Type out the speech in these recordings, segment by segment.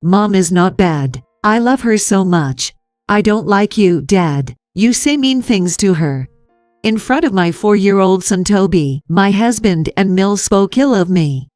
Mom is not bad. I love her so much. I don't like you, Dad. You say mean things to her. In front of my 4-year-old son Toby, my husband and Mill spoke ill of me.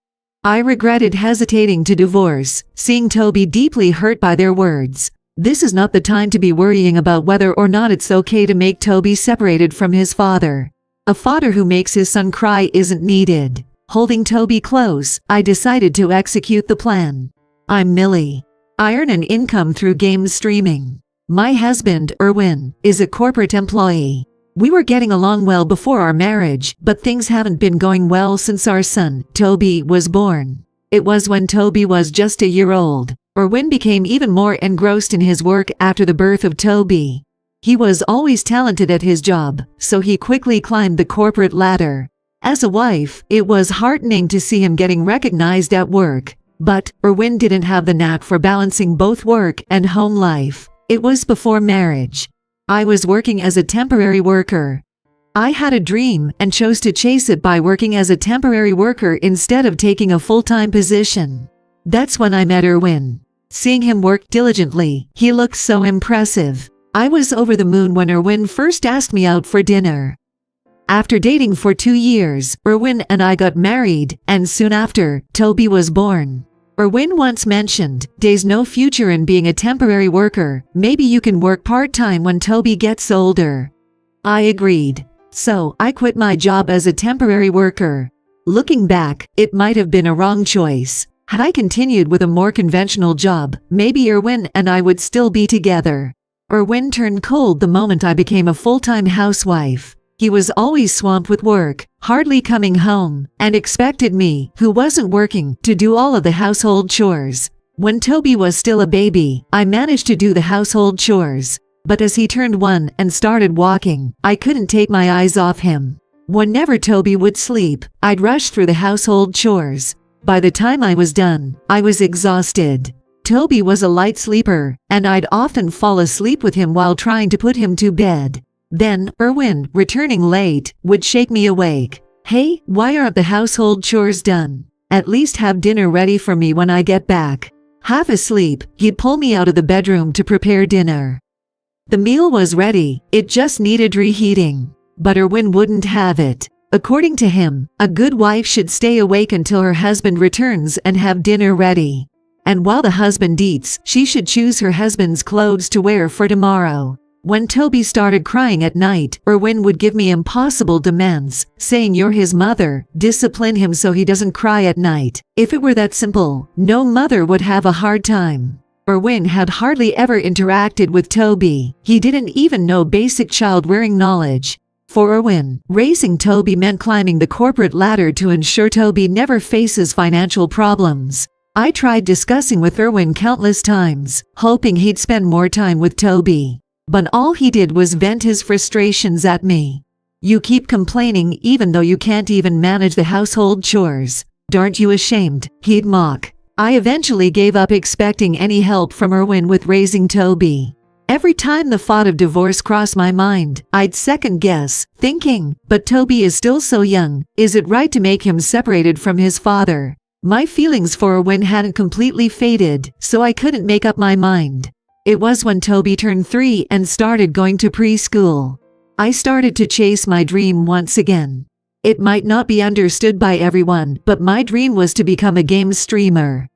I regretted hesitating to divorce, seeing Toby deeply hurt by their words. This is not the time to be worrying about whether or not it's okay to make Toby separated from his father. A father who makes his son cry isn't needed. Holding Toby close, I decided to execute the plan. I'm Millie. I earn an income through game streaming. My husband, Erwin, is a corporate employee. We were getting along well before our marriage, but things haven't been going well since our son, Toby, was born. It was when Toby was just a year old. Erwin became even more engrossed in his work after the birth of Toby. He was always talented at his job, so he quickly climbed the corporate ladder. As a wife, it was heartening to see him getting recognized at work. But Erwin didn't have the knack for balancing both work and home life. It was before marriage. I was working as a temporary worker. I had a dream and chose to chase it by working as a temporary worker instead of taking a full-time position. That's when I met Erwin. Seeing him work diligently, he looked so impressive. I was over the moon when Erwin first asked me out for dinner. After dating for 2 years, Erwin and I got married, and soon after, Toby was born. Erwin once mentioned, "There's no future in being a temporary worker. Maybe you can work part-time when Toby gets older." I agreed. So, I quit my job as a temporary worker. Looking back, it might have been a wrong choice. Had I continued with a more conventional job, maybe Erwin and I would still be together. Erwin turned cold the moment I became a full-time housewife. He was always swamped with work, hardly coming home, and expected me, who wasn't working, to do all of the household chores. When Toby was still a baby, I managed to do the household chores. But as he turned 1 and started walking, I couldn't take my eyes off him. Whenever Toby would sleep, I'd rush through the household chores. By the time I was done, I was exhausted. Toby was a light sleeper, and I'd often fall asleep with him while trying to put him to bed. Then, Erwin, returning late, would shake me awake. "Hey, why aren't the household chores done? At least have dinner ready for me when I get back." Half asleep, he'd pull me out of the bedroom to prepare dinner. The meal was ready, it just needed reheating. But Erwin wouldn't have it. According to him, a good wife should stay awake until her husband returns and have dinner ready. And while the husband eats, she should choose her husband's clothes to wear for tomorrow. When Toby started crying at night, Erwin would give me impossible demands, saying, "You're his mother, discipline him so he doesn't cry at night." If it were that simple, no mother would have a hard time. Erwin had hardly ever interacted with Toby. He didn't even know basic child-rearing knowledge. For Erwin, raising Toby meant climbing the corporate ladder to ensure Toby never faces financial problems. I tried discussing with Erwin countless times, hoping he'd spend more time with Toby. But all he did was vent his frustrations at me. "You keep complaining even though you can't even manage the household chores. Aren't you ashamed?" he'd mock. I eventually gave up expecting any help from Erwin with raising Toby. Every time the thought of divorce crossed my mind, I'd second guess, thinking, "But Toby is still so young, is it right to make him separated from his father?" My feelings for Erwin hadn't completely faded, so I couldn't make up my mind. It was when Toby turned 3 and started going to preschool. I started to chase my dream once again. It might not be understood by everyone, but my dream was to become a game streamer.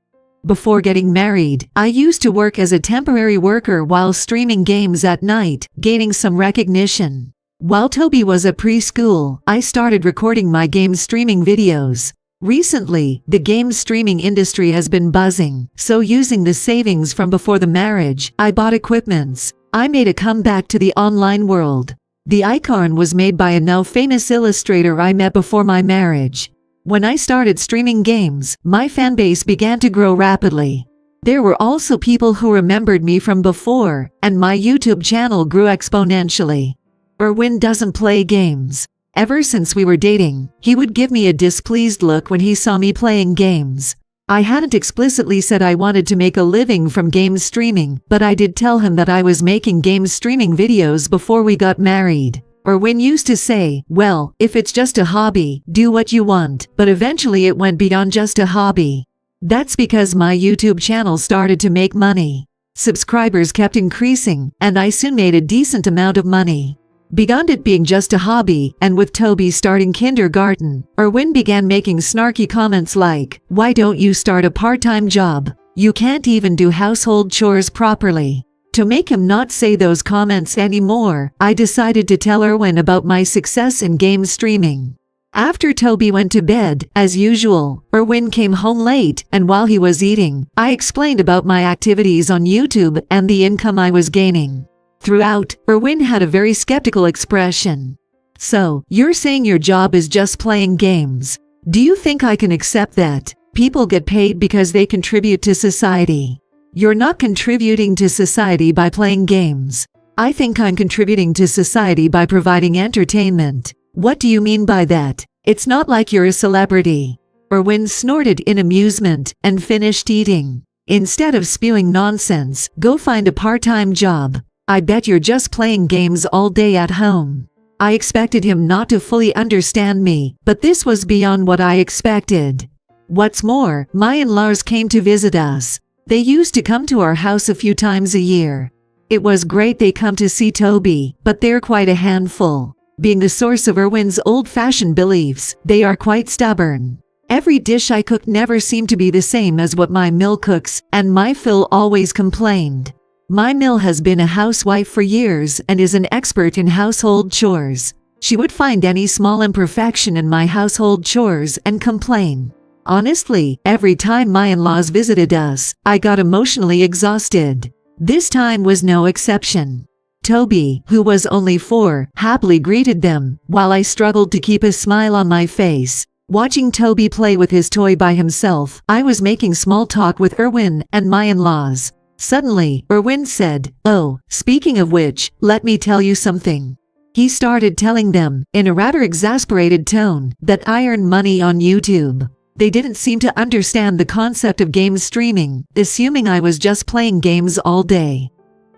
Before getting married, I used to work as a temporary worker while streaming games at night, gaining some recognition. While Toby was at preschool, I started recording my game streaming videos. Recently, the game streaming industry has been buzzing, so using the savings from before the marriage, I bought equipments. I made a comeback to the online world. The icon was made by a now famous illustrator I met before my marriage. When I started streaming games, my fanbase began to grow rapidly. There were also people who remembered me from before, and my YouTube channel grew exponentially. Erwin doesn't play games. Ever since we were dating, he would give me a displeased look when he saw me playing games. I hadn't explicitly said I wanted to make a living from game streaming, but I did tell him that I was making game streaming videos before we got married. Erwin used to say, "Well, if it's just a hobby, do what you want," but eventually it went beyond just a hobby. That's because my YouTube channel started to make money. Subscribers kept increasing, and I soon made a decent amount of money. Beyond it being just a hobby, and with Toby starting kindergarten, Erwin began making snarky comments like, "Why don't you start a part-time job? You can't even do household chores properly." To make him not say those comments anymore, I decided to tell Erwin about my success in game streaming. After Toby went to bed, as usual, Erwin came home late, and while he was eating, I explained about my activities on YouTube and the income I was gaining. Throughout, Erwin had a very skeptical expression. "So, you're saying your job is just playing games? Do you think I can accept that? People get paid because they contribute to society. You're not contributing to society by playing games. I think I'm contributing to society by providing entertainment. What do you mean by that? It's not like you're a celebrity." Erwin snorted in amusement and finished eating. "Instead of spewing nonsense, go find a part-time job. I bet you're just playing games all day at home." I expected him not to fully understand me, but this was beyond what I expected. What's more, my in-laws came to visit us. They used to come to our house a few times a year. It was great they come to see Toby, but they're quite a handful. Being the source of Erwin's old-fashioned beliefs, they are quite stubborn. Every dish I cook never seemed to be the same as what my Mill cooks, and my Phil always complained. My Mill has been a housewife for years and is an expert in household chores. She would find any small imperfection in my household chores and complain. Honestly, every time my in-laws visited us, I got emotionally exhausted. This time was no exception. Toby, who was only 4, happily greeted them, while I struggled to keep a smile on my face. Watching Toby play with his toy by himself, I was making small talk with Erwin and my in-laws. Suddenly, Erwin said, "Oh, speaking of which, let me tell you something." He started telling them, in a rather exasperated tone, that I earn money on YouTube. They didn't seem to understand the concept of game streaming, assuming I was just playing games all day.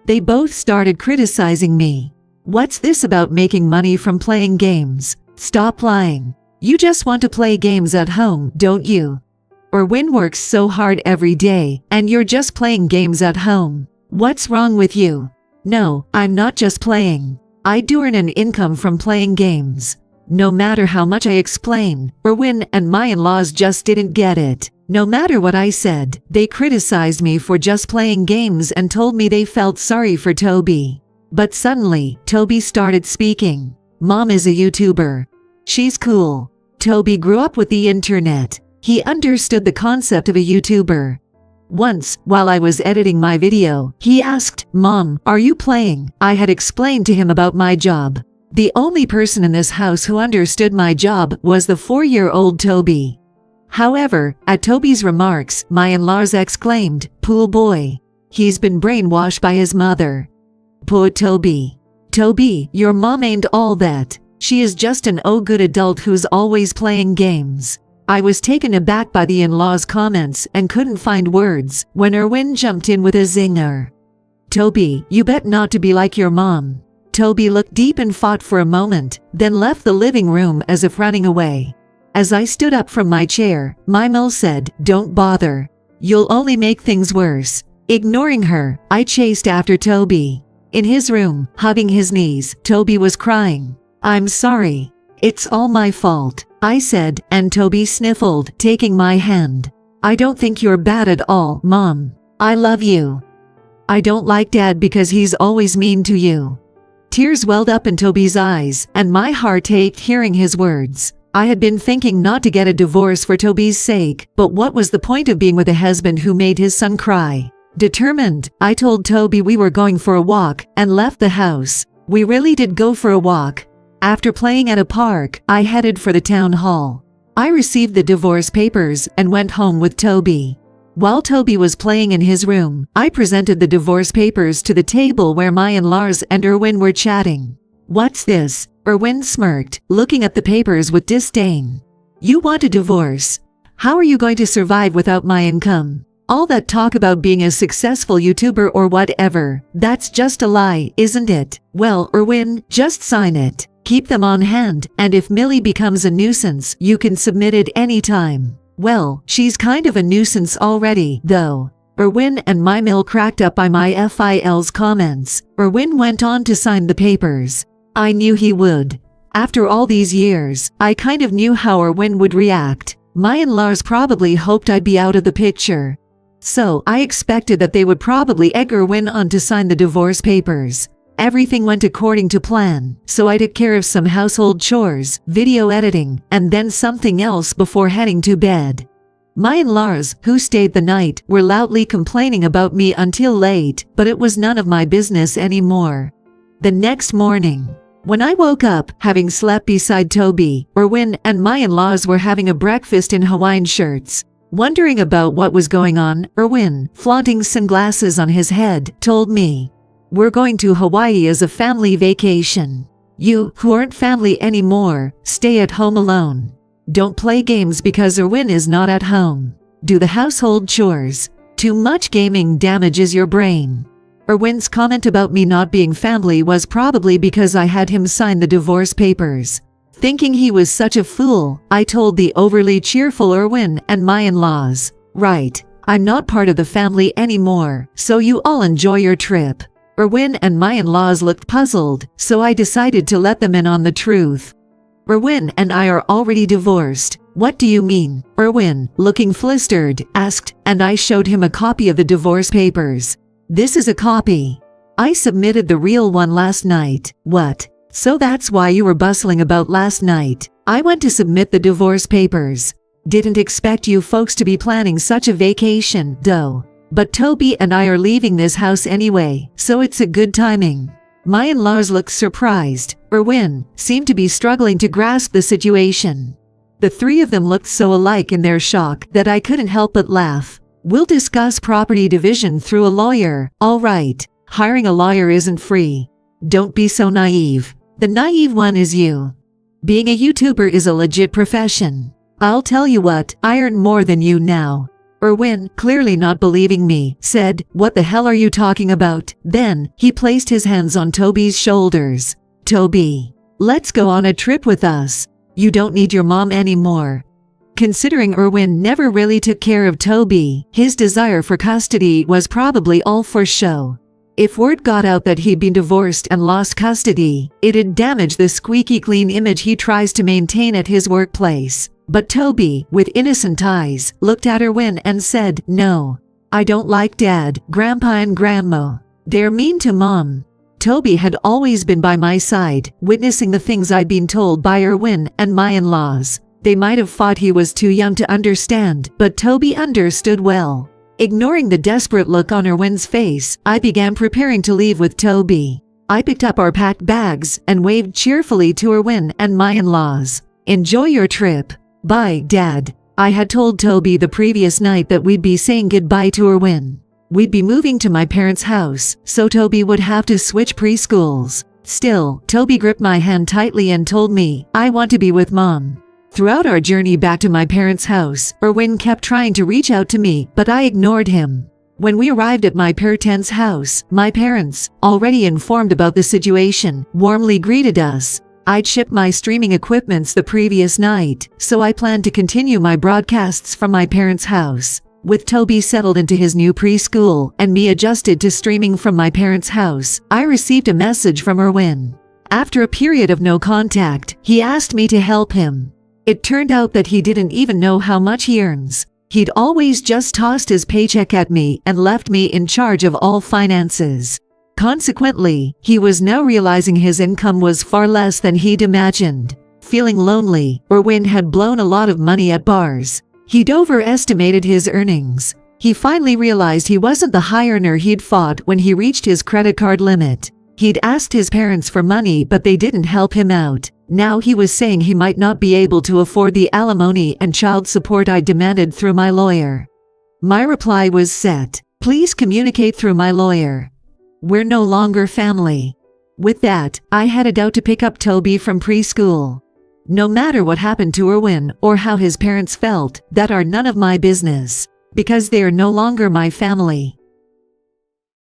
They both started criticizing me. "What's this about making money from playing games? Stop lying. You just want to play games at home, don't you? Erwin works so hard every day, and you're just playing games at home. What's wrong with you?" "No, I'm not just playing. I do earn an income from playing games." No matter how much I explained, Erwin and my in-laws just didn't get it. No matter what I said, they criticized me for just playing games and told me they felt sorry for Toby. But suddenly, Toby started speaking. "Mom is a YouTuber. She's cool. Toby grew up with the internet. He understood the concept of a YouTuber." Once, while I was editing my video, he asked, "Mom, are you playing?" I had explained to him about my job. The only person in this house who understood my job was the 4-year-old Toby. However, at Toby's remarks, my in-laws exclaimed, "Poor boy. He's been brainwashed by his mother." Poor Toby. "Toby, your mom ain't all that. She is just an good adult who's always playing games." I was taken aback by the in-laws' comments and couldn't find words when Erwin jumped in with a zinger. "Toby, you bet not to be like your mom." Toby looked deep and fought for a moment, then left the living room as if running away. As I stood up from my chair, my Mill said, "Don't bother. You'll only make things worse." Ignoring her, I chased after Toby. In his room, hugging his knees, Toby was crying. "I'm sorry. It's all my fault," I said, and Toby sniffled, taking my hand. "I don't think you're bad at all, Mom. I love you. I don't like Dad because he's always mean to you." Tears welled up in Toby's eyes, and my heart ached hearing his words. I had been thinking not to get a divorce for Toby's sake, but what was the point of being with a husband who made his son cry? Determined, I told Toby we were going for a walk, and left the house. We really did go for a walk. After playing at a park, I headed for the town hall. I received the divorce papers and went home with Toby. While Toby was playing in his room, I presented the divorce papers to the table where my in-laws and Erwin were chatting. "What's this?" Erwin smirked, looking at the papers with disdain. "You want a divorce? How are you going to survive without my income? All that talk about being a successful YouTuber or whatever, that's just a lie, isn't it? Well, Erwin, just sign it. Keep them on hand, and if Millie becomes a nuisance, you can submit it anytime." Well, she's kind of a nuisance already, though. Erwin and Mimil cracked up by my FIL's comments. Erwin went on to sign the papers. I knew he would. After all these years, I kind of knew how Erwin would react. My in-laws probably hoped I'd be out of the picture. So, I expected that they would probably egg Erwin on to sign the divorce papers. Everything went according to plan, so I took care of some household chores, video editing, and then something else before heading to bed. My in-laws, who stayed the night, were loudly complaining about me until late, but it was none of my business anymore. The next morning, when I woke up, having slept beside Toby, Erwin and my in-laws were having a breakfast in Hawaiian shirts. Wondering about what was going on, Erwin, flaunting sunglasses on his head, told me, "We're going to Hawaii as a family vacation. You, who aren't family anymore, stay at home alone. Don't play games because Erwin is not at home. Do the household chores. Too much gaming damages your brain." Erwin's comment about me not being family was probably because I had him sign the divorce papers. Thinking he was such a fool, I told the overly cheerful Erwin and my in-laws, "Right, I'm not part of the family anymore, so you all enjoy your trip." Erwin and my in-laws looked puzzled, so I decided to let them in on the truth. "Erwin and I are already divorced." "What do you mean?" Erwin, looking flustered, asked, and I showed him a copy of the divorce papers. "This is a copy. I submitted the real one last night." "What? So that's why you were bustling about last night." "I went to submit the divorce papers. Didn't expect you folks to be planning such a vacation, though. But Toby and I are leaving this house anyway, so it's a good timing." My in-laws looked surprised. Erwin seemed to be struggling to grasp the situation. The three of them looked so alike in their shock that I couldn't help but laugh. "We'll discuss property division through a lawyer." "All right. Hiring a lawyer isn't free. Don't be so naive." "The naive one is you. Being a YouTuber is a legit profession. I'll tell you what, I earn more than you now." Erwin, clearly not believing me, said, "What the hell are you talking about?" Then, he placed his hands on Toby's shoulders. "Toby, let's go on a trip with us. You don't need your mom anymore." Considering Erwin never really took care of Toby, his desire for custody was probably all for show. If word got out that he'd been divorced and lost custody, it'd damage the squeaky clean image he tries to maintain at his workplace. But Toby, with innocent eyes, looked at Erwin and said, "No. I don't like Dad, Grandpa and Grandma. They're mean to Mom." Toby had always been by my side, witnessing the things I'd been told by Erwin and my in-laws. They might have thought he was too young to understand, but Toby understood well. Ignoring the desperate look on Erwin's face, I began preparing to leave with Toby. I picked up our packed bags and waved cheerfully to Erwin and my in-laws. "Enjoy your trip." "Bye, Dad." I had told Toby the previous night that we'd be saying goodbye to Erwin. We'd be moving to my parents' house, so Toby would have to switch preschools. Still, Toby gripped my hand tightly and told me, "I want to be with Mom." Throughout our journey back to my parents' house, Erwin kept trying to reach out to me, but I ignored him. When we arrived at my parents' house, my parents, already informed about the situation, warmly greeted us. I'd shipped my streaming equipments the previous night, so I planned to continue my broadcasts from my parents' house. With Toby settled into his new preschool and me adjusted to streaming from my parents' house, I received a message from Erwin. After a period of no contact, he asked me to help him. It turned out that he didn't even know how much he earns. He'd always just tossed his paycheck at me and left me in charge of all finances. Consequently, he was now realizing his income was far less than he'd imagined. Feeling lonely, Erwin had blown a lot of money at bars. He'd overestimated his earnings. He finally realized he wasn't the high earner he'd thought when he reached his credit card limit. He'd asked his parents for money, but they didn't help him out. Now he was saying he might not be able to afford the alimony and child support I demanded through my lawyer. My reply was set. "Please communicate through my lawyer. We're no longer family." With that, I headed out to pick up Toby from preschool. No matter what happened to Erwin or how his parents felt, that are none of my business, because they are no longer my family.